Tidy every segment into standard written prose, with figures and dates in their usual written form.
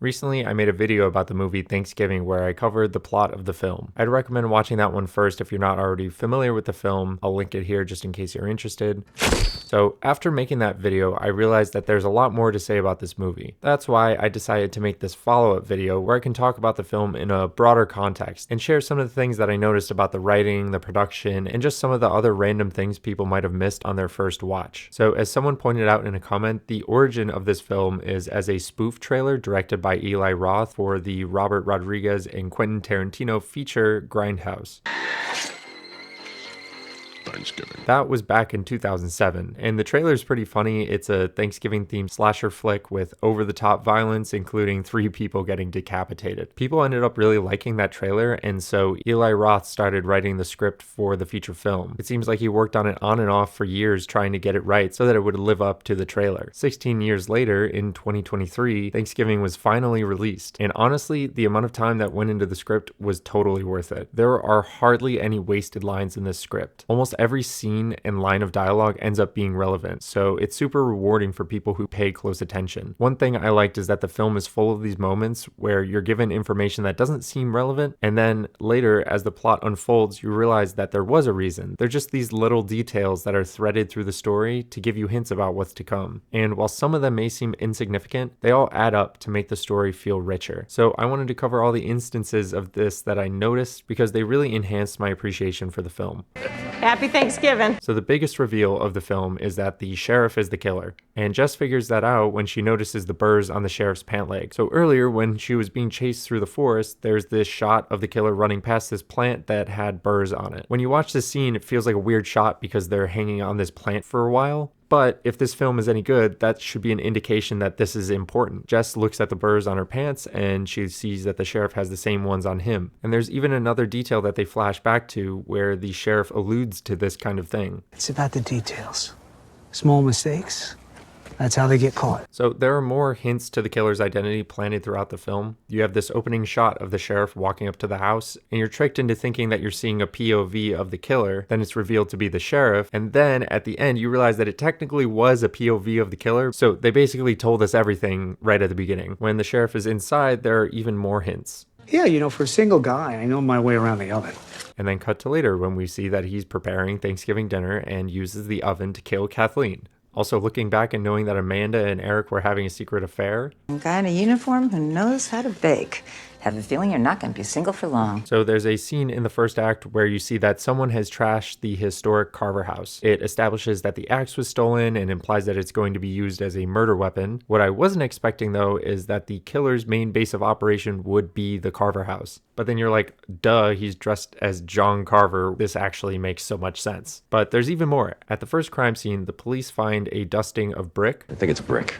Recently, I made a video about the movie Thanksgiving where I covered the plot of the film. I'd recommend watching that one first if you're not already familiar with the film. I'll link it here just in case you're interested. So after making that video, I realized that there's a lot more to say about this movie. That's why I decided to make this follow-up video where I can talk about the film in a broader context and share some of the things that I noticed about the writing, the production, and just some of the other random things people might have missed on their first watch. So as someone pointed out in a comment, the origin of this film is as a spoof trailer directed by Eli Roth for the Robert Rodriguez and Quentin Tarantino feature Grindhouse. Thanksgiving. That was back in 2007, and the trailer is pretty funny. It's a Thanksgiving-themed slasher flick with over-the-top violence, including 3 people getting decapitated. People ended up really liking that trailer, and so Eli Roth started writing the script for the feature film. It seems like he worked on it on and off for years trying to get it right so that it would live up to the trailer. 16 years later, in 2023, Thanksgiving was finally released, and honestly, the amount of time that went into the script was totally worth it. There are hardly any wasted lines in this script. Almost every scene and line of dialogue ends up being relevant, so it's super rewarding for people who pay close attention. One thing I liked is that the film is full of these moments where you're given information that doesn't seem relevant, and then later, as the plot unfolds, you realize that there was a reason. They're just these little details that are threaded through the story to give you hints about what's to come. And while some of them may seem insignificant, they all add up to make the story feel richer. So I wanted to cover all the instances of this that I noticed because they really enhanced my appreciation for the film. Happy Thanksgiving. So the biggest reveal of the film is that the sheriff is the killer, and Jess figures that out when she notices the burrs on the sheriff's pant leg. So earlier, when she was being chased through the forest, there's this shot of the killer running past this plant that had burrs on it. When you watch this scene, it feels like a weird shot because they're hanging on this plant for a while. But if this film is any good, that should be an indication that this is important. Jess looks at the burrs on her pants and she sees that the sheriff has the same ones on him. And there's even another detail that they flash back to where the sheriff alludes to this kind of thing. It's about the details. Small mistakes. That's how they get caught. So there are more hints to the killer's identity planted throughout the film. You have this opening shot of the sheriff walking up to the house, and you're tricked into thinking that you're seeing a POV of the killer. Then it's revealed to be the sheriff, and then at the end you realize that it technically was a POV of the killer. So they basically told us everything right at the beginning. When the sheriff is inside, there are even more hints. Yeah, you know, for a single guy, I know my way around the oven. And then cut to later when we see that he's preparing Thanksgiving dinner and uses the oven to kill Kathleen. Also, looking back and knowing that Amanda and Eric were having a secret affair. A guy in a uniform who knows how to bake. Have a feeling you're not going to be single for long. So there's a scene in the first act where you see that someone has trashed the historic Carver house. It establishes that the axe was stolen and implies that it's going to be used as a murder weapon. What I wasn't expecting though is that the killer's main base of operation would be the Carver house. But then you're like, duh, he's dressed as John Carver. This actually makes so much sense. But there's even more. At the first crime scene, the police find a dusting of brick. I think it's brick.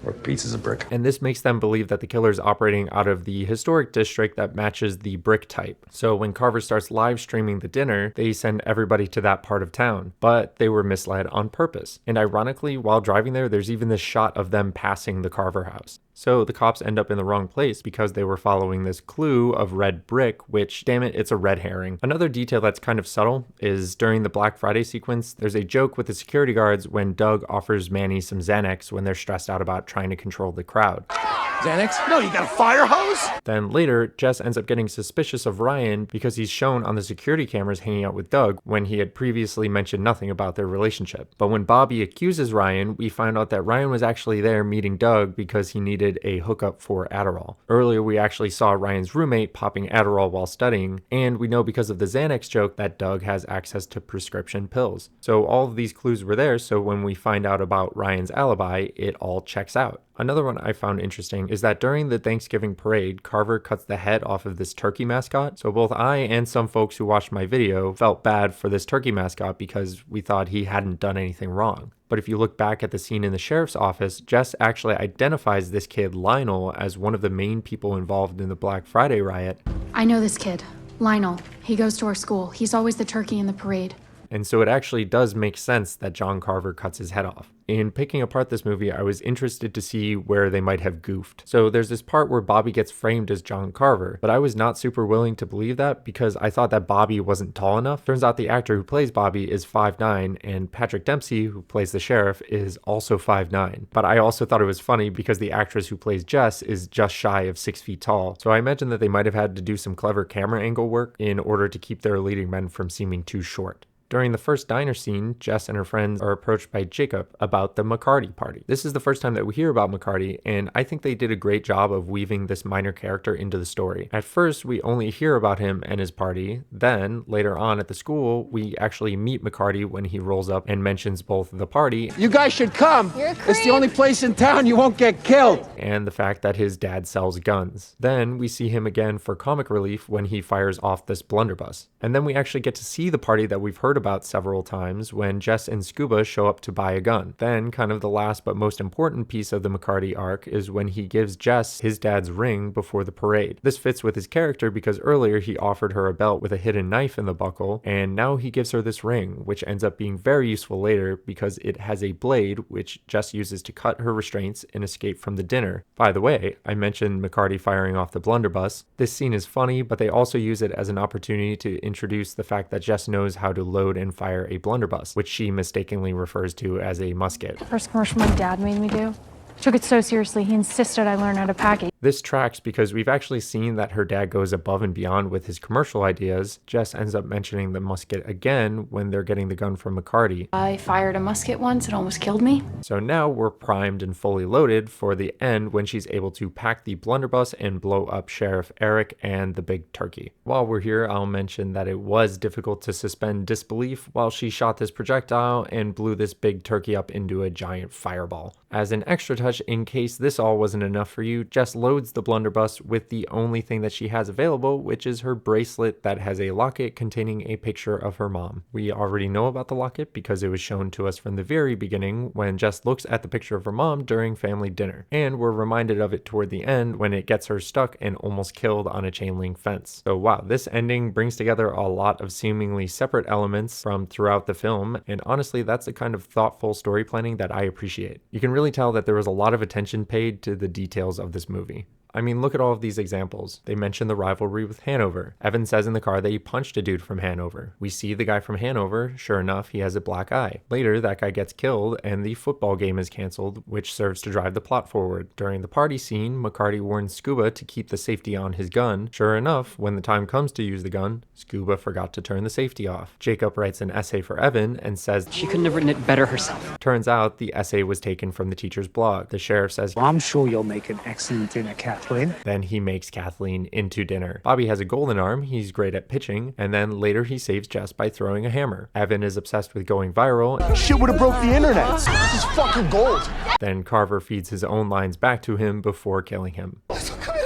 Or pieces of brick. And this makes them believe that the killer is operating out of the historic district that matches the brick type. So when Carver starts live streaming the dinner, they send everybody to that part of town. But they were misled on purpose. And ironically, while driving there, there's even this shot of them passing the Carver house. So the cops end up in the wrong place because they were following this clue of red brick, which, damn it, it's a red herring. Another detail that's kind of subtle is during the Black Friday sequence, there's a joke with the security guards when Doug offers Manny some Xanax when they're stressed out about trying to control the crowd. Xanax? No, you got a fire hose? Then later, Jess ends up getting suspicious of Ryan because he's shown on the security cameras hanging out with Doug when he had previously mentioned nothing about their relationship. But when Bobby accuses Ryan, we find out that Ryan was actually there meeting Doug because he needed a hookup for Adderall. Earlier, we actually saw Ryan's roommate popping Adderall while studying, and we know because of the Xanax joke that Doug has access to prescription pills. So all of these clues were there, so when we find out about Ryan's alibi, it all checks out. Another one I found interesting is that during the Thanksgiving parade, Carver cuts the head off of this turkey mascot. So both I and some folks who watched my video felt bad for this turkey mascot because we thought he hadn't done anything wrong. But if you look back at the scene in the sheriff's office, Jess actually identifies this kid, Lionel, as one of the main people involved in the Black Friday riot. I know this kid, Lionel. He goes to our school. He's always the turkey in the parade. and so it actually does make sense that John Carver cuts his head off. In picking apart this movie, I was interested to see where they might have goofed. So there's this part where Bobby gets framed as John Carver, but I was not super willing to believe that because I thought that Bobby wasn't tall enough. Turns out the actor who plays Bobby is 5'9", and Patrick Dempsey, who plays the sheriff, is also 5'9". But I also thought it was funny because the actress who plays Jess is just shy of 6 feet tall. So I imagine that they might have had to do some clever camera angle work in order to keep their leading men from seeming too short. During the first diner scene, Jess and her friends are approached by Jacob about the McCarty party. This is the first time that we hear about McCarty, and I think they did a great job of weaving this minor character into the story. At first, we only hear about him and his party. Then, later on at the school, we actually meet McCarty when he rolls up and mentions both the party You guys should come. You're a It's the creep. only place in town you won't get killed. and the fact that his dad sells guns. Then we see him again for comic relief when he fires off this blunderbuss. And then we actually get to see the party that we've heard about several times when Jess and Scuba show up to buy a gun. Then, kind of the last but most important piece of the McCarty arc is when he gives Jess his dad's ring before the parade. This fits with his character because earlier he offered her a belt with a hidden knife in the buckle, and now he gives her this ring, which ends up being very useful later because it has a blade which Jess uses to cut her restraints and escape from the dinner. By the way, I mentioned McCarty firing off the blunderbuss. This scene is funny, but they also use it as an opportunity to introduce the fact that Jess knows how to load and fire a blunderbuss, which she mistakenly refers to as a musket. First commercial my dad made me do. Took it so seriously, he insisted I learn how to pack it. This tracks because we've actually seen that her dad goes above and beyond with his commercial ideas. Jess ends up mentioning the musket again when they're getting the gun from McCarty. I fired a musket once, it almost killed me. So now we're primed and fully loaded for the end when she's able to pack the blunderbuss and blow up Sheriff Eric and the big turkey. While we're here, I'll mention that it was difficult to suspend disbelief while she shot this projectile and blew this big turkey up into a giant fireball. As an extra touch, in case this all wasn't enough for you, Jess loads the blunderbuss with the only thing that she has available, which is her bracelet that has a locket containing a picture of her mom. We already know about the locket because it was shown to us from the very beginning when Jess looks at the picture of her mom during family dinner, and we're reminded of it toward the end when it gets her stuck and almost killed on a chain link fence. So wow, this ending brings together a lot of seemingly separate elements from throughout the film, and honestly that's the kind of thoughtful story planning that I appreciate. You can really tell that there was a lot of attention paid to the details of this movie. I mean, look at all of these examples. They mention the rivalry with Hanover. Evan says in the car that he punched a dude from Hanover. We see the guy from Hanover. Sure enough, he has a black eye. Later, that guy gets killed and the football game is canceled, which serves to drive the plot forward. During the party scene, McCarty warns Scuba to keep the safety on his gun. Sure enough, when the time comes to use the gun, Scuba forgot to turn the safety off. Jacob writes an essay for Evan and says She couldn't have written it better herself. turns out the essay was taken from the teacher's blog. The sheriff says, Well, I'm sure you'll make an excellent dinner, Kathleen. then he makes Kathleen into dinner. Bobby has a golden arm, he's great at pitching, and then later he saves Jess by throwing a hammer. Evan is obsessed with going viral. Shit would have broke the internet. This is fucking gold. Then Carver feeds his own lines back to him before killing him.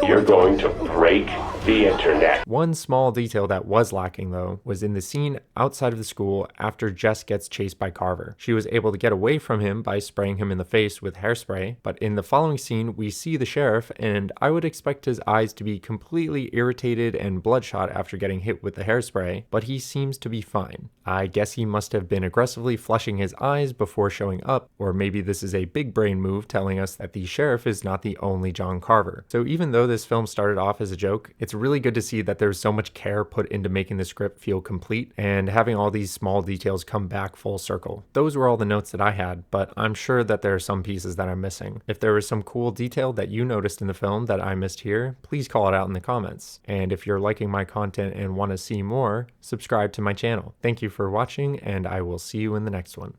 You're going to break the internet. One small detail that was lacking though was in the scene outside of the school after Jess gets chased by Carver. She was able to get away from him by spraying him in the face with hairspray, but in the following scene we see the sheriff and I would expect his eyes to be completely irritated and bloodshot after getting hit with the hairspray, but he seems to be fine. I guess he must have been aggressively flushing his eyes before showing up, or maybe this is a big brain move telling us that the sheriff is not the only John Carver. So even though this film started off as a joke, it's really good to see that there's so much care put into making the script feel complete and having all these small details come back full circle. Those were all the notes that I had, but I'm sure that there are some pieces that I'm missing. If there was some cool detail that you noticed in the film that I missed here, please call it out in the comments. And if you're liking my content and want to see more, subscribe to my channel. Thank you for watching, and I will see you in the next one.